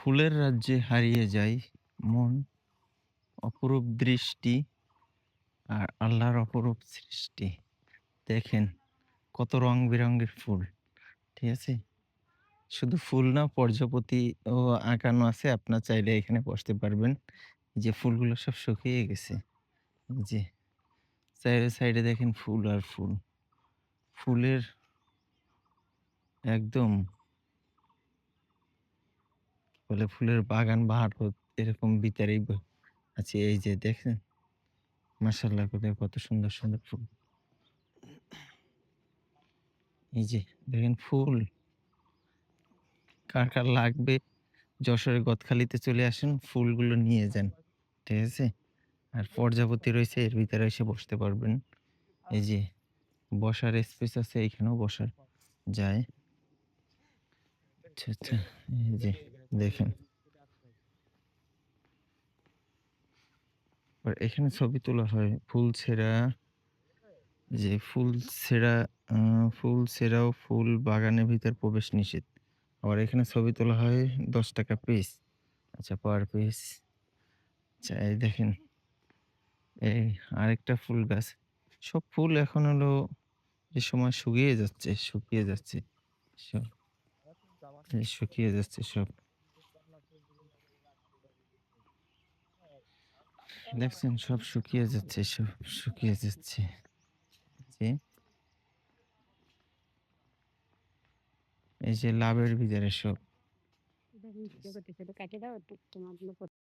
ফুলের রাজ্যে হারিয়ে যায় মন, অপরূপ দৃষ্টি আর আল্লাহর অপরূপ সৃষ্টি। দেখেন কত রং বেরঙের ফুল। ঠিক আছে? শুধু ফুল না, প্রজাপতিও আঁকানো আছে। আপনার চাইলে এখানে বসতে পারবেন। যে ফুলগুলো সব শুকিয়ে গেছে। এই যে সাইডে দেখেন ফুল আর ফুল। ফুলের একদম বলে ফুলের বাগান ভারত এরকম ভিতরেই আছে। এই যে দেখেন মাশাআল্লাহ কোথায় কত সুন্দর, সুন্দর ফুল। এই যে দেখেন ফুল কার লাগবে যশোরের গদখালিতে চলে আসেন, ফুলগুলো নিয়ে যান। ঠিক আছে? আর প্রজাপতি রয়েছে এর ভিতরে এসে বসতে পারবেন। এই যে বসার স্পেস আছে, এখানেও বসা যায়। আচ্ছা, আচ্ছা। এই যে দেখেন। আর এখানে ছবি তোলা হয় ফুল ছেঁড়া, যে আ ফুল ছেঁড়াও ফুল বাগানের ভিতর প্রবেশ নিষেধ। আবার এখানে ছবি তোলা হয় ৳১০ পিস। আচ্ছা পার পিস। আচ্ছা এই দেখেন, এই আরেকটা ফুল গাছ। সব ফুল এখন হলো যে সময় শুকিয়ে যাচ্ছে। সব শুকিয়ে যাচ্ছে সব। দেখছেন সব শুকিয়ে যাচ্ছে, সব শুকিয়ে যাচ্ছে। জি, এই যে লাভের ভিতরে সব। এটা আমি ভিডিও করতেছি, এটা কাইটে দাও একটু তোমার